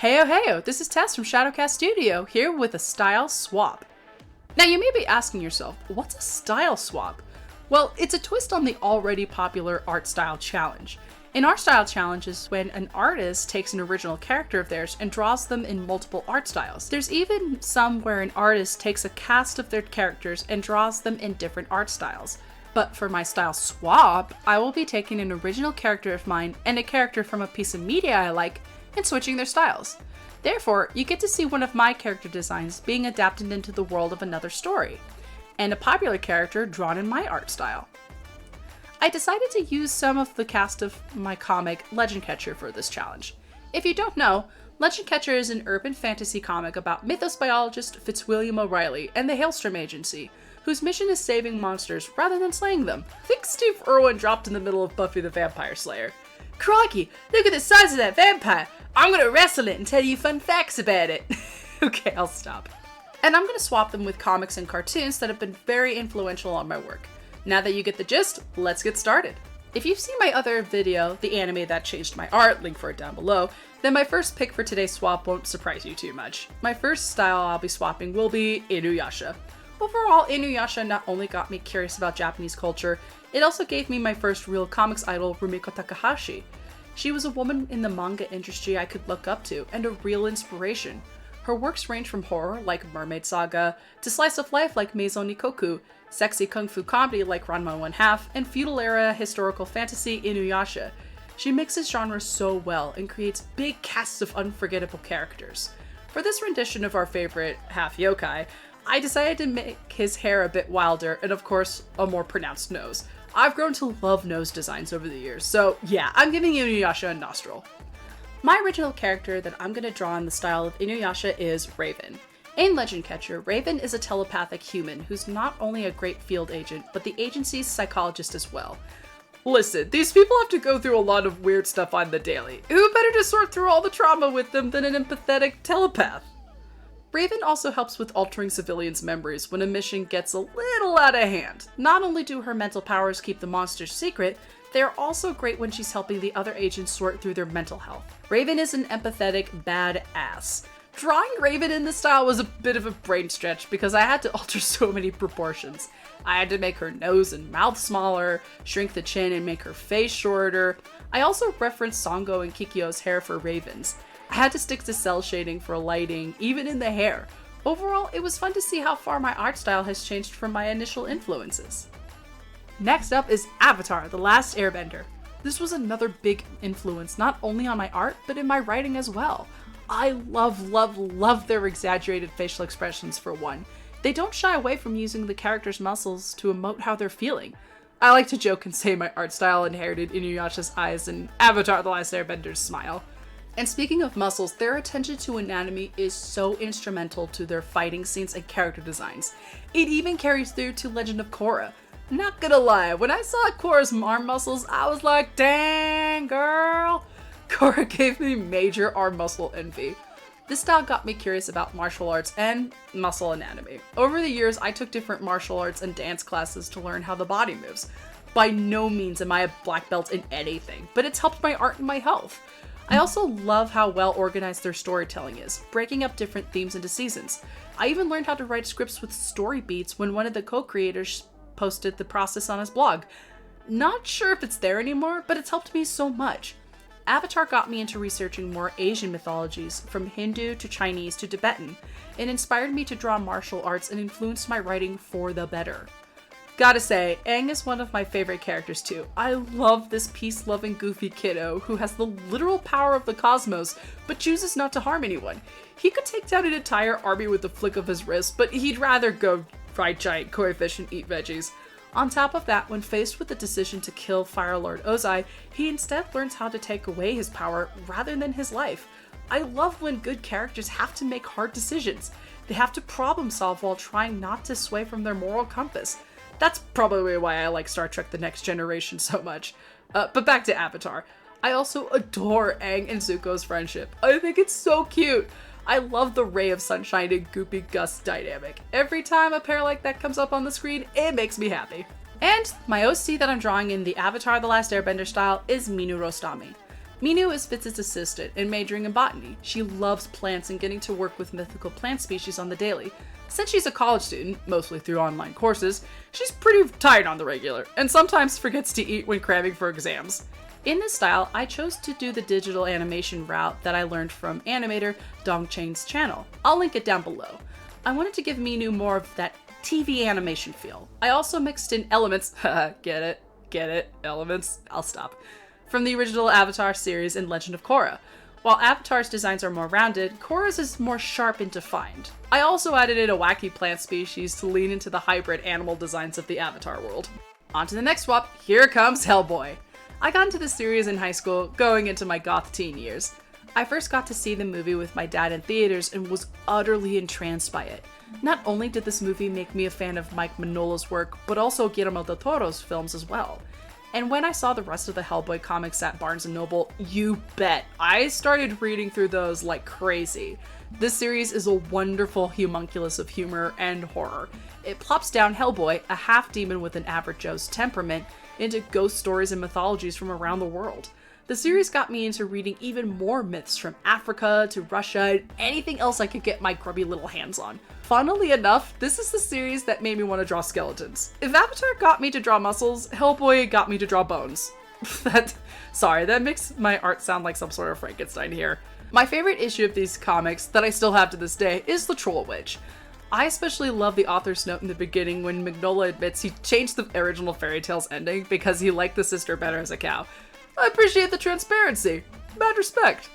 Heyo heyo, this is Tess from ShadowCast Studio, here with a style swap. Now you may be asking yourself, what's a style swap? Well, it's a twist on the already popular art style challenge. An art style challenge is when an artist takes an original character of theirs and draws them in multiple art styles. There's even some where an artist takes a cast of their characters and draws them in different art styles. But for my style swap, I will be taking an original character of mine and a character from a piece of media I like and switching their styles. Therefore, you get to see one of my character designs being adapted into the world of another story, and a popular character drawn in my art style. I decided to use some of the cast of my comic Legend Catcher for this challenge. If you don't know, Legend Catcher is an urban fantasy comic about mythos biologist Fitzwilliam O'Reilly and the Hailstorm Agency, whose mission is saving monsters rather than slaying them. Think Steve Irwin dropped in the middle of Buffy the Vampire Slayer. Crikey, look at the size of that vampire! I'm gonna wrestle it and tell you fun facts about it. Okay, I'll stop. And I'm gonna swap them with comics and cartoons that have been very influential on my work. Now that you get the gist, let's get started. If you've seen my other video, the anime that changed my art, link for it down below, then my first pick for today's swap won't surprise you too much. My first style I'll be swapping will be Inuyasha. Overall, Inuyasha not only got me curious about Japanese culture, it also gave me my first real comics idol, Rumiko Takahashi. She was a woman in the manga industry I could look up to, and a real inspiration. Her works range from horror, like Mermaid Saga, to slice of life like Maison Nikoku, sexy kung fu comedy like Ranma 1/2, and feudal-era historical fantasy Inuyasha. She mixes genres so well and creates big casts of unforgettable characters. For this rendition of our favorite half yokai, I decided to make his hair a bit wilder and of course a more pronounced nose. I've grown to love nose designs over the years, so yeah, I'm giving Inuyasha a nostril. My original character that I'm going to draw in the style of Inuyasha is Raven. In Legend Catcher, Raven is a telepathic human who's not only a great field agent, but the agency's psychologist as well. Listen, these people have to go through a lot of weird stuff on the daily. Who better to sort through all the trauma with them than an empathetic telepath? Raven also helps with altering civilians' memories when a mission gets a little out of hand. Not only do her mental powers keep the monsters secret, they are also great when she's helping the other agents sort through their mental health. Raven is an empathetic badass. Drawing Raven in this style was a bit of a brain stretch because I had to alter so many proportions. I had to make her nose and mouth smaller, shrink the chin and make her face shorter. I also referenced Songo and Kikyo's hair for Ravens. I had to stick to cell shading for lighting, even in the hair. Overall, it was fun to see how far my art style has changed from my initial influences. Next up is Avatar: The Last Airbender. This was another big influence not only on my art, but in my writing as well. I love their exaggerated facial expressions for one. They don't shy away from using the character's muscles to emote how they're feeling. I like to joke and say my art style inherited Inuyasha's eyes and Avatar: The Last Airbender's smile. And speaking of muscles, their attention to anatomy is so instrumental to their fighting scenes and character designs. It even carries through to Legend of Korra. Not gonna lie, when I saw Korra's arm muscles, I was like, dang girl! Korra gave me major arm muscle envy. This style got me curious about martial arts and muscle anatomy. Over the years, I took different martial arts and dance classes to learn how the body moves. By no means am I a black belt in anything, but it's helped my art and my health. I also love how well organized their storytelling is, breaking up different themes into seasons. I even learned how to write scripts with story beats when one of the co-creators posted the process on his blog. Not sure if it's there anymore, but it's helped me so much. Avatar got me into researching more Asian mythologies, from Hindu to Chinese to Tibetan. It inspired me to draw martial arts and influenced my writing for the better. Gotta say, Aang is one of my favorite characters too. I love this peace-loving goofy kiddo who has the literal power of the cosmos, but chooses not to harm anyone. He could take down an entire army with the flick of his wrist, but he'd rather go ride giant koi fish and eat veggies. On top of that, when faced with the decision to kill Fire Lord Ozai, he instead learns how to take away his power rather than his life. I love when good characters have to make hard decisions. They have to problem solve while trying not to sway from their moral compass. That's probably why I like Star Trek: The Next Generation so much. But back to Avatar. I also adore Aang and Zuko's friendship. I think it's so cute. I love the Ray of Sunshine and Goopy Gus dynamic. Every time a pair like that comes up on the screen, it makes me happy. And my OC that I'm drawing in the Avatar: The Last Airbender style is Minu Rostami. Minu is Fitz's assistant and majoring in botany. She loves plants and getting to work with mythical plant species on the daily. Since she's a college student, mostly through online courses, she's pretty tired on the regular, and sometimes forgets to eat when cramming for exams. In this style, I chose to do the digital animation route that I learned from animator Dongchain's channel. I'll link it down below. I wanted to give Minu more of that TV animation feel. I also mixed in elements, get it, elements, I'll stop, from the original Avatar series and Legend of Korra. While Avatar's designs are more rounded, Korra's is more sharp and defined. I also added in a wacky plant species to lean into the hybrid animal designs of the Avatar world. On to the next swap, here comes Hellboy. I got into this series in high school, going into my goth teen years. I first got to see the movie with my dad in theaters and was utterly entranced by it. Not only did this movie make me a fan of Mike Mignola's work, but also Guillermo del Toro's films as well. And when I saw the rest of the Hellboy comics at Barnes & Noble, you bet, I started reading through those like crazy. This series is a wonderful homunculus of humor and horror. It plops down Hellboy, a half-demon with an average Joe's temperament, into ghost stories and mythologies from around the world. The series got me into reading even more myths from Africa to Russia and anything else I could get my grubby little hands on. Funnily enough, this is the series that made me want to draw skeletons. If Avatar got me to draw muscles, Hellboy got me to draw bones. That makes my art sound like some sort of Frankenstein here. My favorite issue of these comics, that I still have to this day, is the Troll Witch. I especially love the author's note in the beginning when Mignola admits he changed the original fairy tale's ending because he liked the sister better as a cow. I appreciate the transparency. Mad respect.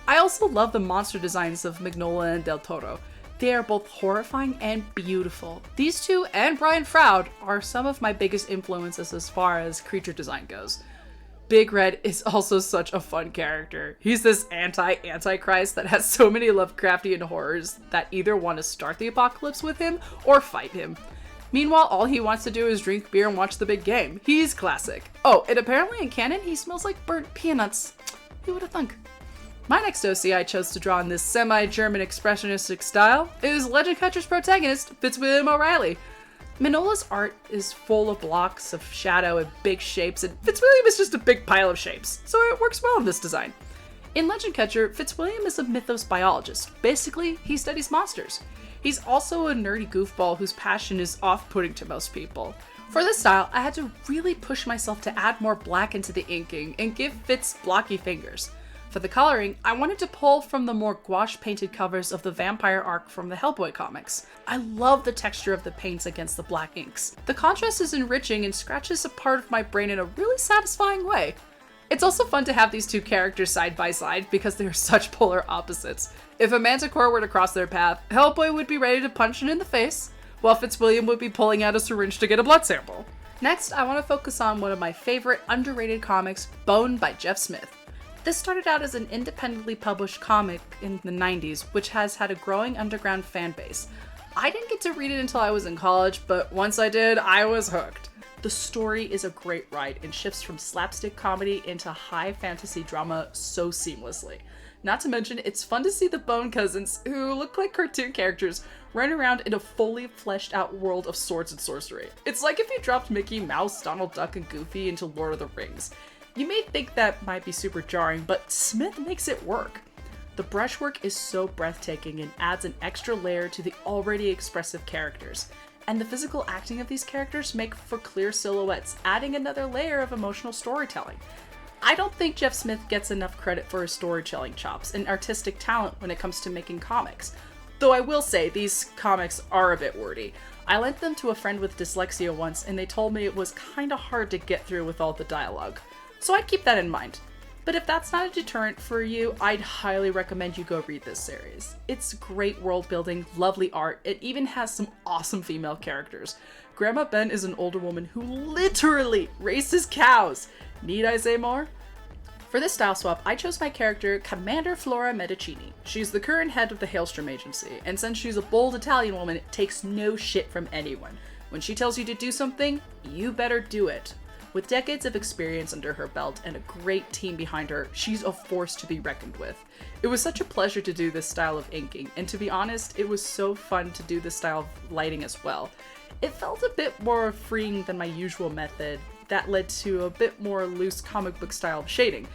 I also love the monster designs of Mignola and Del Toro. They are both horrifying and beautiful. These two and Brian Froud are some of my biggest influences as far as creature design goes. Big Red is also such a fun character. He's this anti-Antichrist that has so many Lovecraftian horrors that either want to start the apocalypse with him or fight him. Meanwhile, all he wants to do is drink beer and watch the big game. He's classic. Oh, and apparently in canon, he smells like burnt peanuts. Who would have thunk? My next OC I chose to draw in this semi-German expressionistic style is Legend Catcher's protagonist, Fitzwilliam O'Reilly. Mignola's art is full of blocks of shadow and big shapes, and Fitzwilliam is just a big pile of shapes, so it works well in this design. In Legend Catcher, Fitzwilliam is a mythos biologist. Basically, he studies monsters. He's also a nerdy goofball whose passion is off-putting to most people. For this style, I had to really push myself to add more black into the inking and give Fitz blocky fingers. For the coloring, I wanted to pull from the more gouache-painted covers of the vampire arc from the Hellboy comics. I love the texture of the paints against the black inks. The contrast is enriching and scratches a part of my brain in a really satisfying way. It's also fun to have these two characters side by side because they are such polar opposites. If a Manticore were to cross their path, Hellboy would be ready to punch it in the face, while Fitzwilliam would be pulling out a syringe to get a blood sample. Next, I want to focus on one of my favorite underrated comics, Bone by Jeff Smith. This started out as an independently published comic in the 90s, which has had a growing underground fan base. I didn't get to read it until I was in college, but once I did, I was hooked. The story is a great ride and shifts from slapstick comedy into high fantasy drama so seamlessly. Not to mention, it's fun to see the Bone cousins, who look like cartoon characters, run around in a fully fleshed out world of swords and sorcery. It's like if you dropped Mickey Mouse, Donald Duck, and Goofy into Lord of the Rings. You may think that might be super jarring, but Smith makes it work. The brushwork is so breathtaking and adds an extra layer to the already expressive characters. And the physical acting of these characters make for clear silhouettes, adding another layer of emotional storytelling. I don't think Jeff Smith gets enough credit for his storytelling chops and artistic talent when it comes to making comics. Though I will say, these comics are a bit wordy. I lent them to a friend with dyslexia once, and they told me it was kinda hard to get through with all the dialogue. So I'd keep that in mind. But if that's not a deterrent for you, I'd highly recommend you go read this series. It's great world building, lovely art, it even has some awesome female characters. Grandma Ben is an older woman who literally races cows. Need I say more? For this style swap, I chose my character Commander Flora Medicini. She's the current head of the Hailstorm Agency, and since she's a bold Italian woman, it takes no shit from anyone. When she tells you to do something, you better do it. With decades of experience under her belt and a great team behind her, she's a force to be reckoned with. It was such a pleasure to do this style of inking, and to be honest, it was so fun to do this style of lighting as well. It felt a bit more freeing than my usual method that led to a bit more loose comic book style of shading.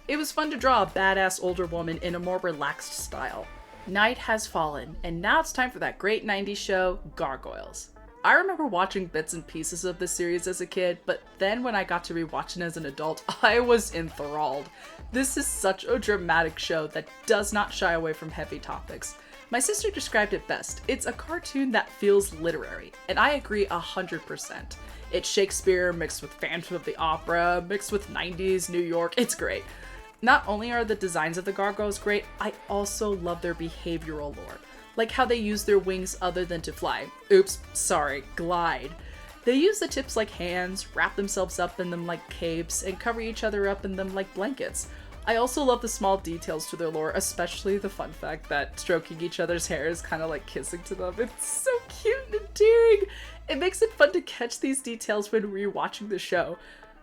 It was fun to draw a badass older woman in a more relaxed style. Night has fallen, and now it's time for that great 90s show, Gargoyles. I remember watching bits and pieces of this series as a kid, but then when I got to rewatch it as an adult, I was enthralled. This is such a dramatic show that does not shy away from heavy topics. My sister described it best. It's a cartoon that feels literary, and I agree 100%. It's Shakespeare mixed with Phantom of the Opera, mixed with 90s New York. It's great. Not only are the designs of the gargoyles great, I also love their behavioral lore. Like how they use their wings other than to fly. Oops, sorry, glide. They use the tips like hands, wrap themselves up in them like capes, and cover each other up in them like blankets. I also love the small details to their lore, especially the fun fact that stroking each other's hair is kind of like kissing to them. It's so cute and endearing. It makes it fun to catch these details when rewatching the show.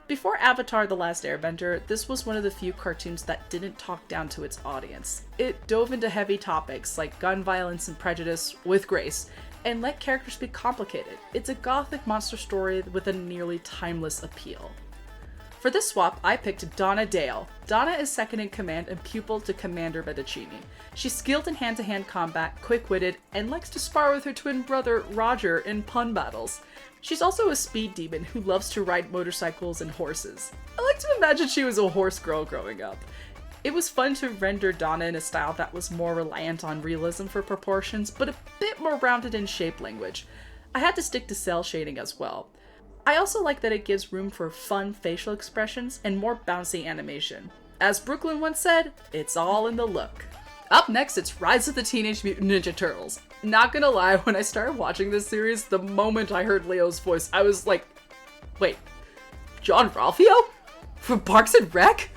Before Avatar: The Last Airbender, this was one of the few cartoons that didn't talk down to its audience. It dove into heavy topics like gun violence and prejudice with grace, and let characters be complicated. It's a gothic monster story with a nearly timeless appeal. For this swap, I picked Donna Dale. Donna is second in command and pupil to Commander Bettacini. She's skilled in hand-to-hand combat, quick-witted, and likes to spar with her twin brother Roger in pun battles. She's also a speed demon who loves to ride motorcycles and horses. I like to imagine she was a horse girl growing up. It was fun to render Donna in a style that was more reliant on realism for proportions, but a bit more rounded in shape language. I had to stick to cell shading as well. I also like that it gives room for fun facial expressions and more bouncy animation. As Brooklyn once said, it's all in the look. Up next, it's Rise of the Teenage Mutant Ninja Turtles. Not gonna lie, when I started watching this series, the moment I heard Leo's voice, I was like, wait, John Ralphio? From Parks and Rec?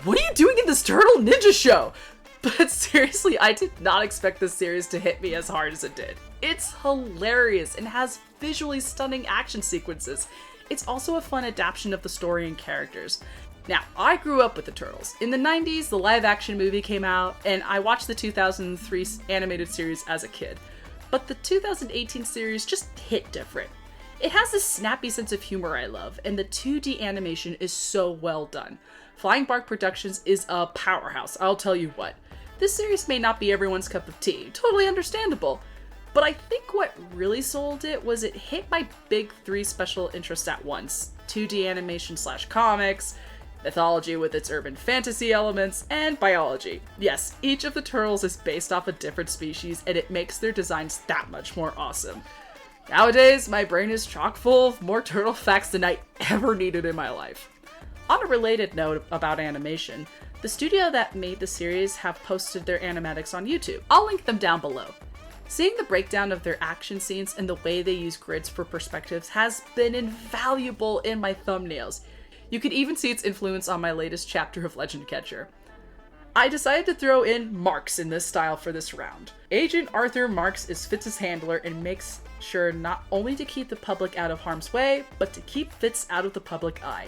What are you doing in this Turtle Ninja show? But seriously, I did not expect this series to hit me as hard as it did. It's hilarious and has visually stunning action sequences. It's also a fun adaptation of the story and characters. Now, I grew up with the Turtles. In the 90s, the live-action movie came out, and I watched the 2003 animated series as a kid. But the 2018 series just hit different. It has this snappy sense of humor I love, and the 2D animation is so well done. Flying Bark Productions is a powerhouse, I'll tell you what. This series may not be everyone's cup of tea, totally understandable. But I think what really sold it was it hit my big three special interests at once. 2D animation / comics, mythology with its urban fantasy elements, and biology. Yes, each of the turtles is based off a different species, and it makes their designs that much more awesome. Nowadays, my brain is chock full of more turtle facts than I ever needed in my life. On a related note about animation, the studio that made the series have posted their animatics on YouTube. I'll link them down below. Seeing the breakdown of their action scenes and the way they use grids for perspectives has been invaluable in my thumbnails. You can even see its influence on my latest chapter of Legend Catcher. I decided to throw in Marks in this style for this round. Agent Arthur Marks is Fitz's handler and makes sure not only to keep the public out of harm's way, but to keep Fitz out of the public eye.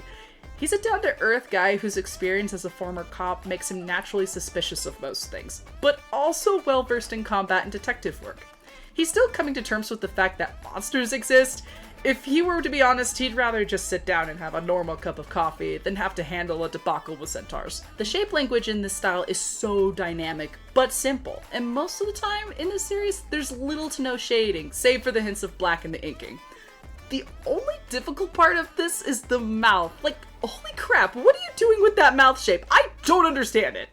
He's a down-to-earth guy whose experience as a former cop makes him naturally suspicious of most things, but also well-versed in combat and detective work. He's still coming to terms with the fact that monsters exist. If he were to be honest, he'd rather just sit down and have a normal cup of coffee than have to handle a debacle with centaurs. The shape language in this style is so dynamic, but simple, and most of the time in this series, there's little to no shading, save for the hints of black in the inking. The only difficult part of this is the mouth. Like, holy crap, what are you doing with that mouth shape? I don't understand it.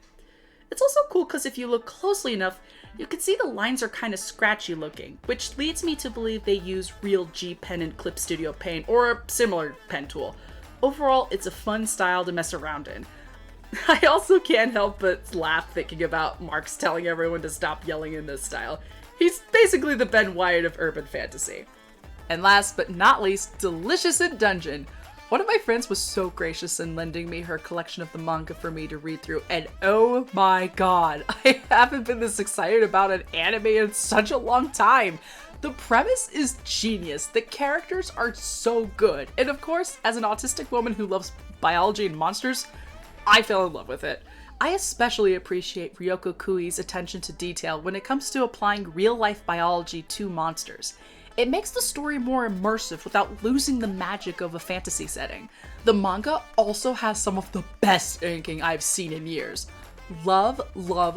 It's also cool because if you look closely enough, you can see the lines are kind of scratchy looking, which leads me to believe they use real G Pen and Clip Studio Paint or a similar pen tool. Overall, it's a fun style to mess around in. I also can't help but laugh thinking about Marks telling everyone to stop yelling in this style. He's basically the Ben Wyatt of urban fantasy. And last but not least, Delicious in Dungeon. One of my friends was so gracious in lending me her collection of the manga for me to read through, and oh my god, I haven't been this excited about an anime in such a long time. The premise is genius, the characters are so good, and of course, as an autistic woman who loves biology and monsters, I fell in love with it. I especially appreciate Ryoko Kui's attention to detail when it comes to applying real-life biology to monsters. It makes the story more immersive without losing the magic of a fantasy setting. The manga also has some of the best inking I've seen in years. Love, love,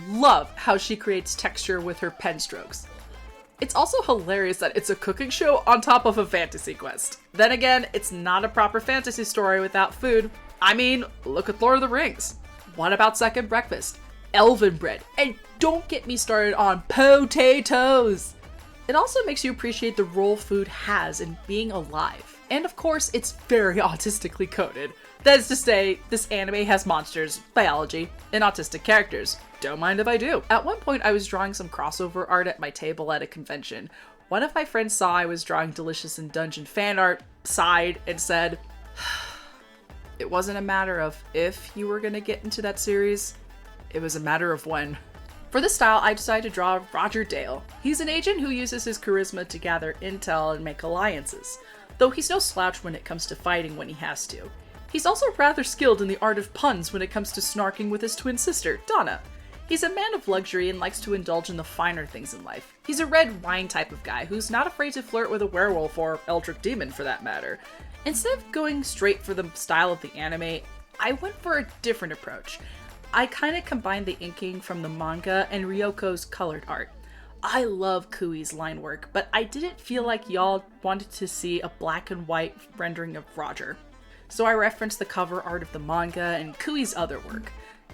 love how she creates texture with her pen strokes. It's also hilarious that it's a cooking show on top of a fantasy quest. Then again, it's not a proper fantasy story without food. I mean, look at Lord of the Rings. What about Second Breakfast? Elven bread. And don't get me started on potatoes. It also makes you appreciate the role food has in being alive. And of course, it's very autistically coded. That is to say, this anime has monsters, biology, and autistic characters. Don't mind if I do. At one point, I was drawing some crossover art at my table at a convention. One of my friends saw I was drawing Delicious in Dungeon fan art, sighed, and said, "It wasn't a matter of if you were gonna get into that series, it was a matter of when." For this style, I decided to draw Roger Dale. He's an agent who uses his charisma to gather intel and make alliances, though he's no slouch when it comes to fighting when he has to. He's also rather skilled in the art of puns when it comes to snarking with his twin sister, Donna. He's a man of luxury and likes to indulge in the finer things in life. He's a red wine type of guy who's not afraid to flirt with a werewolf or eldritch demon for that matter. Instead of going straight for the style of the anime, I went for a different approach. I kind of combined the inking from the manga and Ryoko's colored art. I love Kui's line work, but I didn't feel like y'all wanted to see a black and white rendering of Roger. So I referenced the cover art of the manga and Kui's other work.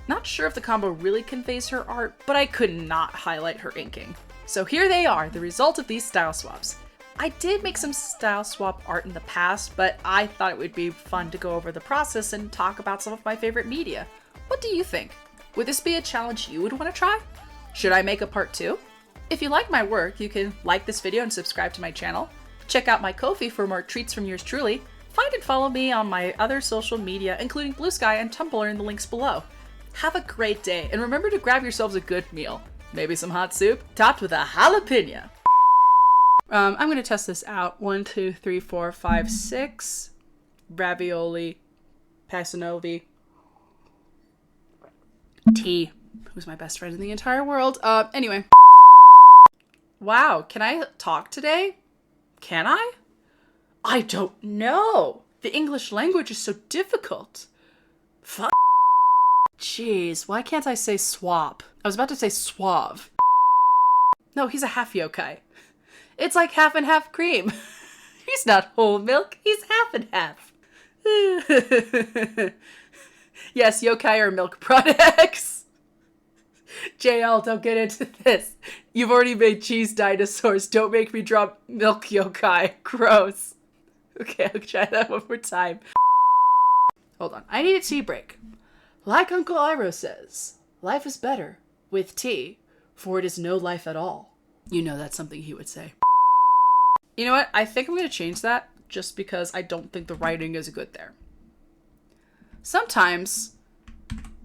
Not sure if the combo really conveys her art, but I could not highlight her inking. So here they are, the result of these style swaps. I did make some style swap art in the past, but I thought it would be fun to go over the process and talk about some of my favorite media. What do you think? Would this be a challenge you would want to try? Should I make a part 2? If you like my work, you can like this video and subscribe to my channel. Check out my Ko-fi for more treats from yours truly. Find and follow me on my other social media, including Blue Sky and Tumblr in the links below. Have a great day, and remember to grab yourselves a good meal. Maybe some hot soup, topped with a jalapeno. I'm gonna test this out. 1, 2, 3, 4, 5, 6. Ravioli. Pasanovi. T, who's my best friend in the entire world. Anyway. Wow, can I talk today? Can I? I don't know. The English language is so difficult. Fuck. Jeez, why can't I say swap? I was about to say suave. No, he's a half yokai. It's like half and half cream. He's not whole milk, he's half and half. Yes, yokai are milk products. JL, don't get into this. You've already made cheese dinosaurs. Don't make me drop milk yokai. Gross. Okay, I'll try that one more time. Hold on. I need a tea break. Like Uncle Iroh says, life is better with tea, for it is no life at all. You know that's something he would say. You know what? I think I'm going to change that just because I don't think the writing is good there. Sometimes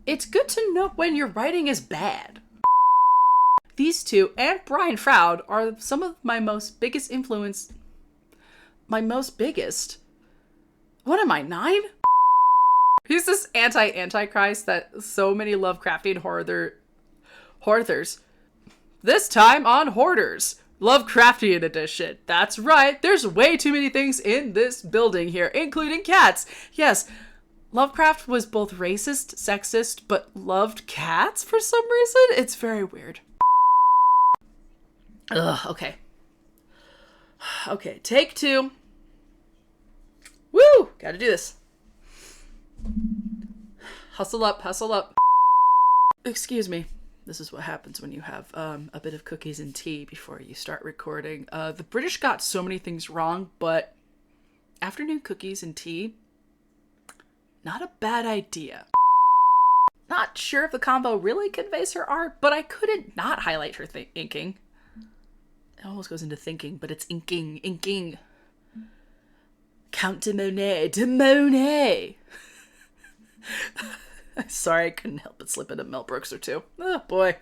it's good to know when your writing is bad. These two and Brian Froud are some of my most biggest influence. My most biggest? What am I, 9? Who's this anti-Antichrist that so many Lovecraftian hoarders? This time on Hoarders, Lovecraftian edition. That's right, there's way too many things in this building here, including cats. Yes, Lovecraft was both racist, sexist, but loved cats for some reason. It's very weird. Ugh, okay. Okay, take 2. Woo! Gotta do this. Hustle up, hustle up. Excuse me. This is what happens when you have a bit of cookies and tea before you start recording. The British got so many things wrong, but afternoon cookies and tea, not a bad idea. Not sure if the combo really conveys her art, but I couldn't not highlight her inking. It almost goes into thinking, but it's inking. Count de Monet. Sorry, I couldn't help but slip into Mel Brooks or two. Oh boy.